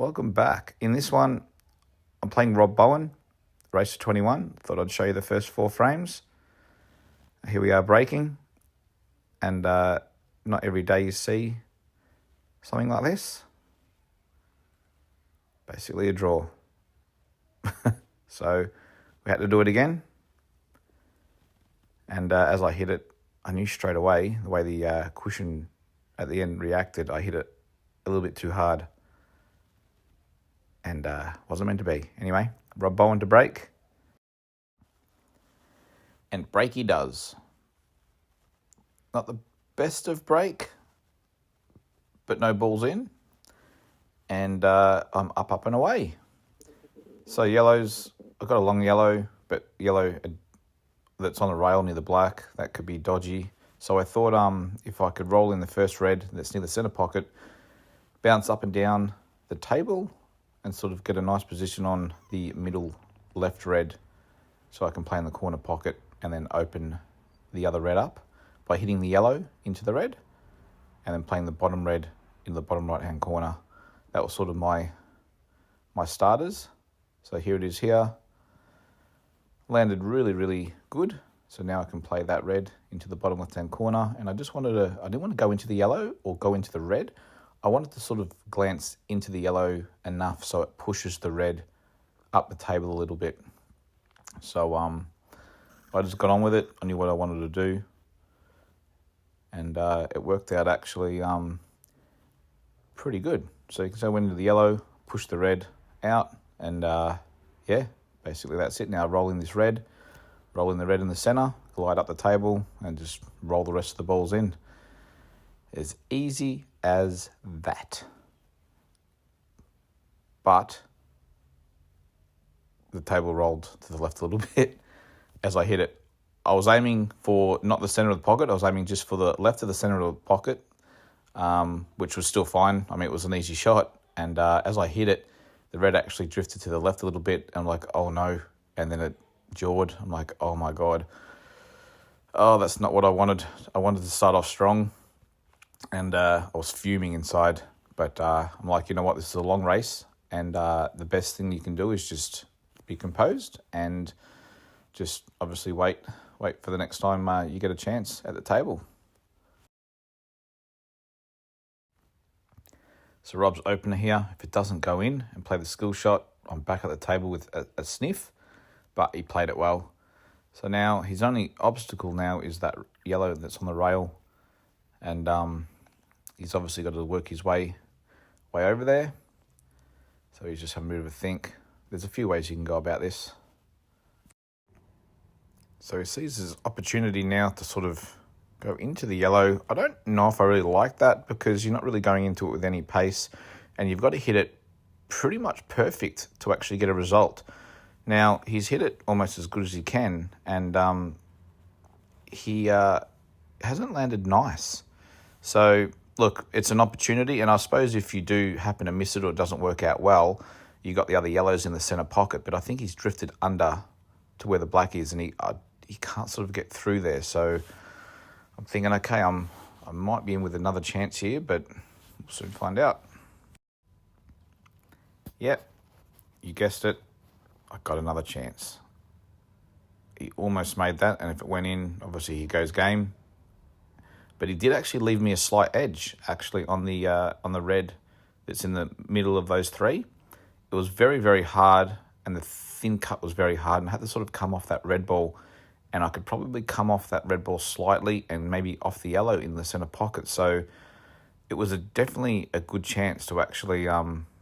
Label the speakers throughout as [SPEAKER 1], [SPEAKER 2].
[SPEAKER 1] welcome back. In this one, I'm playing Rob Bowen, race to 21. Thought I'd show you the first 4 frames. Here we are breaking, and not every day you see something like this. Basically a draw. So we had to do it again. And as I hit it, I knew straight away, the way the cushion at the end reacted, I hit it a little bit too hard. And wasn't meant to be. Anyway, Rob Bowen to break. And break he does. Not the best of break, but no balls in. And I'm up and away. So yellows, I've got a long yellow, but yellow that's on the rail near the black, that could be dodgy. So I thought if I could roll in the first red that's near the centre pocket, bounce up and down the table, and sort of get a nice position on the middle left red so I can play in the corner pocket and then open the other red up by hitting the yellow into the red and then playing the bottom red in the bottom right-hand corner. That was sort of my starters. So here it is here. Landed really, really good. So now I can play that red into the bottom left-hand corner. And I didn't want to go into the yellow or go into the red. I wanted to sort of glance into the yellow enough so it pushes the red up the table a little bit. So I just got on with it. I knew what I wanted to do. And it worked out actually pretty good. So you can say I went into the yellow, push the red out, and yeah, basically that's it. Now rolling this red, rolling the red in the centre, glide up the table, and just roll the rest of the balls in. As easy as that. But the table rolled to the left a little bit as I hit it. I was aiming for not the centre of the pocket. I was aiming just for the left of the centre of the pocket, which was still fine. I mean, it was an easy shot. And as I hit it, the red actually drifted to the left a little bit. I'm like, oh no. And then it jawed. I'm like, oh my God. Oh, that's not what I wanted. I wanted to start off strong. And I was fuming inside. But I'm like, you know what? This is a long race. And the best thing you can do is just be composed and just obviously wait for the next time you get a chance at the table. So Rob's opener here. If it doesn't go in and play the skill shot, I'm back at the table with a sniff, but he played it well. So now his only obstacle now is that yellow that's on the rail, and he's obviously got to work his way over there. So he's just having a bit of a think. There's a few ways you can go about this. So he sees his opportunity now to sort of go into the yellow. I don't know if I really like that because you're not really going into it with any pace and you've got to hit it pretty much perfect to actually get a result. Now, he's hit it almost as good as he can and he hasn't landed nice. So, look, it's an opportunity and I suppose if you do happen to miss it or it doesn't work out well, you got the other yellows in the centre pocket, but I think he's drifted under to where the black is and he can't sort of get through there. So I'm thinking, okay, I might be in with another chance here, but we'll soon find out. Yep, you guessed it. I got another chance. He almost made that, and if it went in, obviously he goes game. But he did actually leave me a slight edge, actually, on the red that's in the middle of those three. It was very, very hard, and the thin cut was very hard, and I had to sort of come off that red ball, and I could probably come off that red ball slightly and maybe off the yellow in the centre pocket. So it was definitely a good chance to actually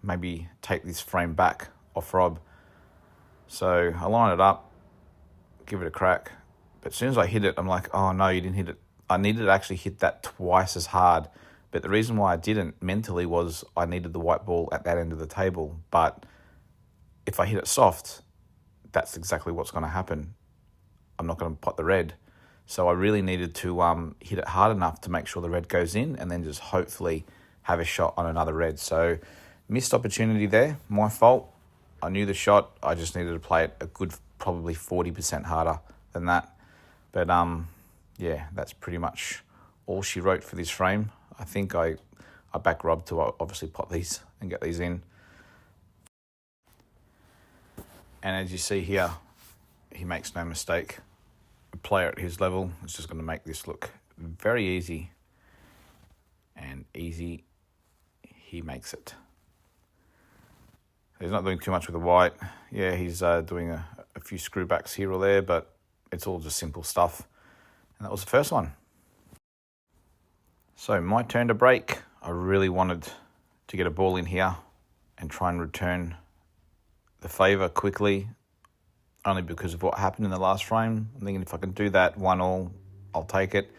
[SPEAKER 1] maybe take this frame back off Rob. So I line it up, give it a crack. But as soon as I hit it, I'm like, oh no, you didn't hit it. I needed to actually hit that twice as hard. But the reason why I didn't mentally was I needed the white ball at that end of the table. But if I hit it soft, that's exactly what's going to happen. I'm not going to pot the red. So I really needed to hit it hard enough to make sure the red goes in and then just hopefully have a shot on another red. So missed opportunity there, my fault. I knew the shot. I just needed to play it a good probably 40% harder than that. But yeah, that's pretty much all she wrote for this frame. I think I back Rob to obviously pot these and get these in. And as you see here, he makes no mistake. A player at his level is just going to make this look very easy. And easy, he makes it. He's not doing too much with the white. Yeah, he's doing a few screwbacks here or there, but it's all just simple stuff. And that was the first one. So my turn to break. I really wanted to get a ball in here and try and return the favour quickly, only because of what happened in the last frame. I'm thinking if I can do that 1-1, I'll take it.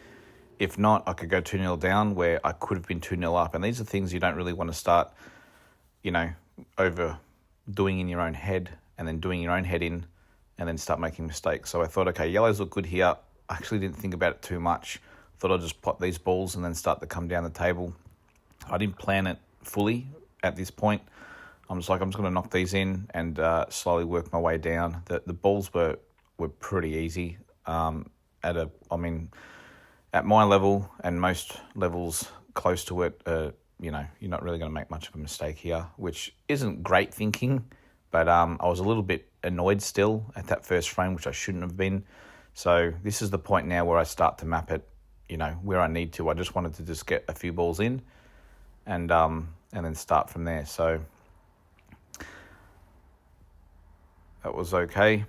[SPEAKER 1] If not, I could go 2-0 down where I could have been 2-0 up. And these are things you don't really want to start, overdoing in your own head and then doing your own head in and then start making mistakes. So I thought, okay, yellows look good here. I actually didn't think about it too much. Thought I'd just pop these balls and then start to come down the table. I didn't plan it fully at this point. I'm just going to knock these in and slowly work my way down. The balls were pretty easy. At my level and most levels close to it, you're not really going to make much of a mistake here, which isn't great thinking, but I was a little bit annoyed still at that first frame, which I shouldn't have been. So this is the point now where I start to map it, where I need to. I just wanted to just get a few balls in and then start from there. So that was okay.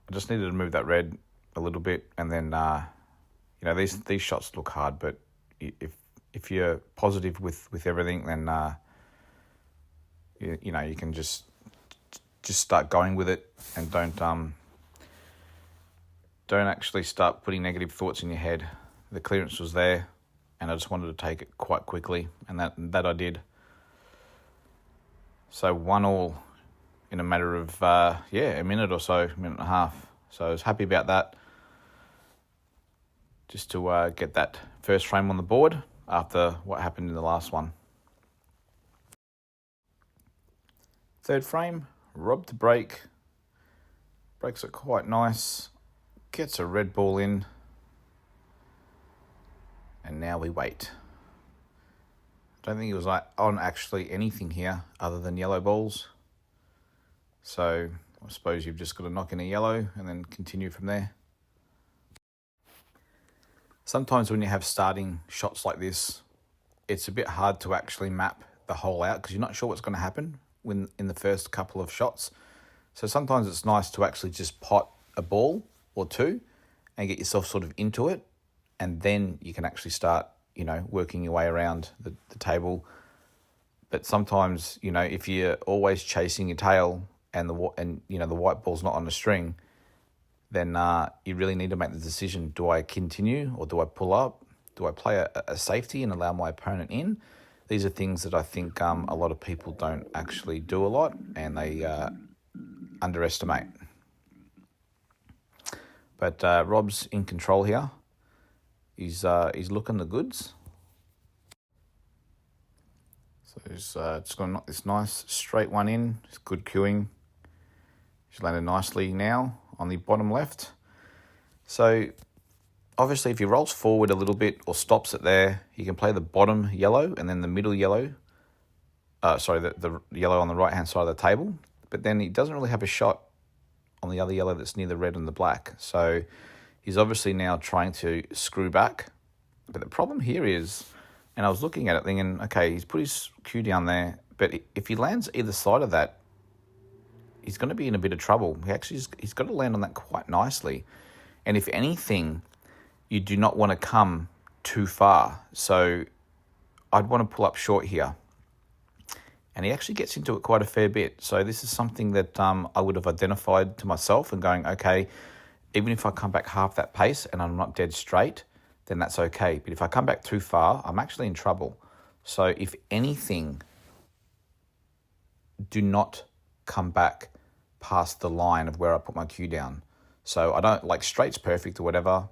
[SPEAKER 1] I just needed to move that red a little bit, and then these shots look hard, but if you're positive with everything, then you can just start going with it and don't actually start putting negative thoughts in your head. The clearance was there, and I just wanted to take it quite quickly, and that I did. So 1-1 in a matter of a minute or so, minute and a half. So I was happy about that. Just to get that first frame on the board after what happened in the last one. Third frame, Rob to break. Breaks it quite nice. Gets a red ball in. And now we wait. I don't think he was on actually anything here other than yellow balls. So I suppose you've just got to knock in a yellow and then continue from there. Sometimes when you have starting shots like this, it's a bit hard to actually map the hole out because you're not sure what's going to happen in the first couple of shots. So sometimes it's nice to actually just pot a ball or two and get yourself sort of into it, and then you can actually start, working your way around the table. But sometimes, if you're always chasing your tail and the white ball's not on the string, then you really need to make the decision. Do I continue or do I pull up? Do I play a safety and allow my opponent in? These are things that I think a lot of people don't actually do a lot, and they underestimate. But Rob's in control here. He's looking the goods. So he's just going to knock this nice straight one in. It's good queuing. He's landed nicely now on the bottom left. So obviously if he rolls forward a little bit or stops it there, he can play the bottom yellow and then the middle yellow. The yellow on the right-hand side of the table. But then he doesn't really have a shot on the other yellow that's near the red and the black. So he's obviously now trying to screw back. But the problem here is, and I was looking at it thinking, okay, he's put his cue down there, but if he lands either side of that, he's going to be in a bit of trouble. He's got to land on that quite nicely. And if anything, you do not want to come too far. So I'd want to pull up short here. And he actually gets into it quite a fair bit. So this is something that I would have identified to myself and going, okay, even if I come back half that pace and I'm not dead straight, then that's okay. But if I come back too far, I'm actually in trouble. So if anything, do not come back past the line of where I put my cue down. So I don't, like, straight's perfect or whatever,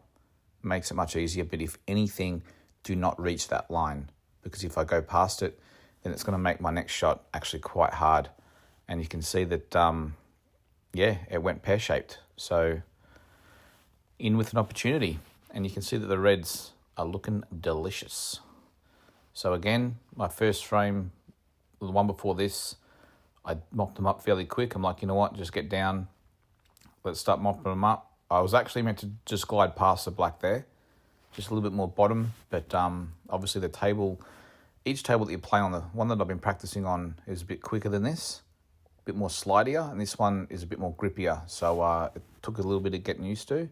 [SPEAKER 1] makes it much easier. But if anything, do not reach that line, because if I go past it, then it's going to make my next shot actually quite hard. And you can see that, it went pear-shaped. So in with an opportunity. And you can see that the reds are looking delicious. So again, my first frame, the one before this, I mopped them up fairly quick. I'm like, you know what, just get down. Let's start mopping them up. I was actually meant to just glide past the black there, just a little bit more bottom, but obviously each table that you play on, the one that I've been practicing on is a bit quicker than this, a bit more slidier, and this one is a bit more grippier, so it took a little bit of getting used to.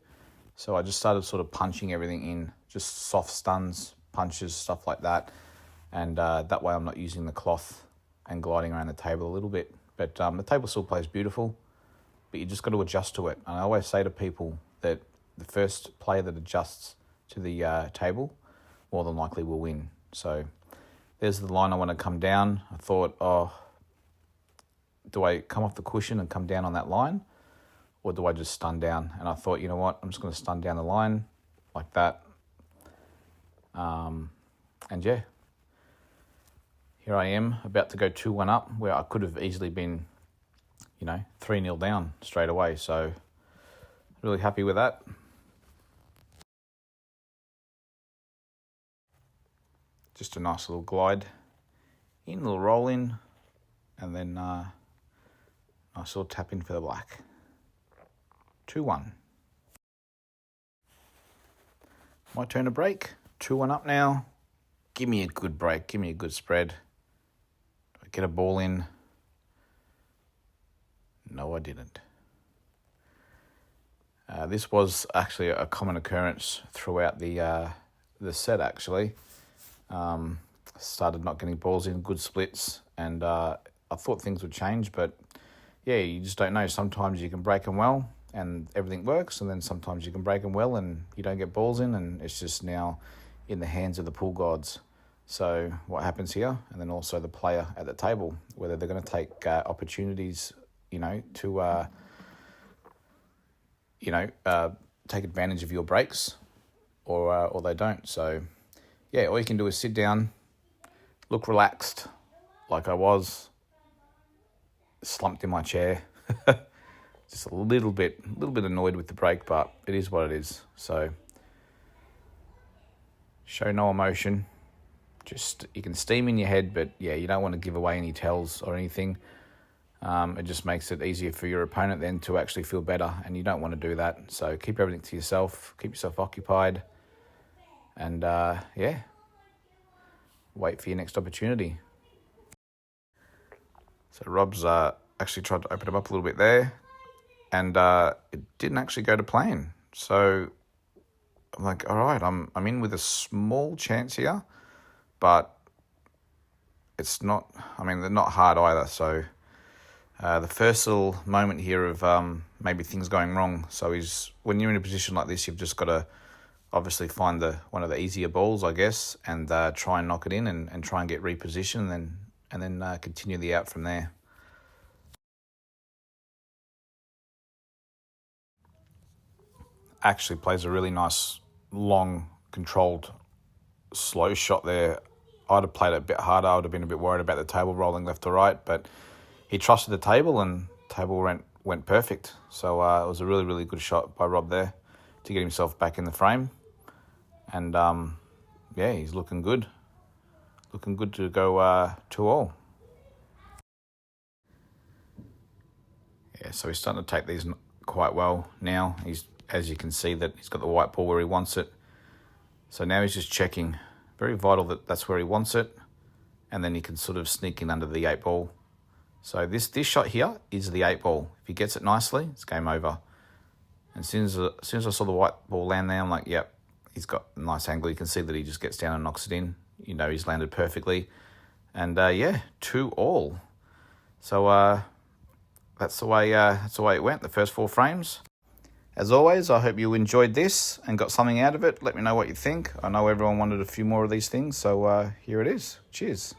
[SPEAKER 1] So I just started sort of punching everything in, just soft stuns, punches, stuff like that, and that way I'm not using the cloth and gliding around the table a little bit. But the table still plays beautiful, but you just got to adjust to it. And I always say to people that the first player that adjusts to the table more than likely will win. So there's the line I want to come down. I thought, do I come off the cushion and come down on that line, or do I just stun down? And I thought, you know what, I'm just going to stun down the line like that. And yeah, here I am about to go 2-1 up, where I could have easily been, 3-0 down straight away. So really happy with that. Just a nice little glide in, a little roll in, and then nice little tap in for the black. 2-1. My turn to break. 2-1 up now. Give me a good break. Give me a good spread. Do I get a ball in? No, I didn't. This was actually a common occurrence throughout the set, actually. Started not getting balls in, good splits, and I thought things would change, but yeah, you just don't know. Sometimes you can break them well and everything works, and then sometimes you can break them well and you don't get balls in, and it's just now in the hands of the pool gods. So what happens here, and then also the player at the table, whether they're going to take opportunities, to take advantage of your breaks, or they don't. So yeah, all you can do is sit down, look relaxed, like I was, slumped in my chair, just a little bit annoyed with the break, but it is what it is. So show no emotion. Just, you can steam in your head, but yeah, you don't want to give away any tells or anything. It just makes it easier for your opponent then to actually feel better, and you don't want to do that. So keep everything to yourself, keep yourself occupied, and wait for your next opportunity. So Rob's actually tried to open him up a little bit there, and it didn't actually go to plan. So I'm like, all right, I'm in with a small chance here, but it's not, they're not hard either. So the first little moment here of maybe things going wrong. So when you're in a position like this, you've just got to obviously find one of the easier balls, I guess, and try and knock it in and try and get repositioned, and then continue the out from there. Actually plays a really nice, long, controlled, slow shot there. I'd have played it a bit harder. I would have been a bit worried about the table rolling left or right, but he trusted the table, and table went perfect. So it was a really, really good shot by Rob there to get himself back in the frame. And he's looking good. Looking good to go 2-all. Yeah, so he's starting to take these quite well now. As you can see, that he's got the white ball where he wants it. So now he's just checking. Very vital that that's where he wants it. And then he can sort of sneak in under the 8 ball. So this shot here is the 8 ball. If he gets it nicely, it's game over. And as soon as I saw the white ball land there, I'm like, yep, he's got a nice angle. You can see that he just gets down and knocks it in. He's landed perfectly. And 2-all. So that's the way it went, the first 4 frames. As always, I hope you enjoyed this and got something out of it. Let me know what you think. I know everyone wanted a few more of these things, so here it is. Cheers.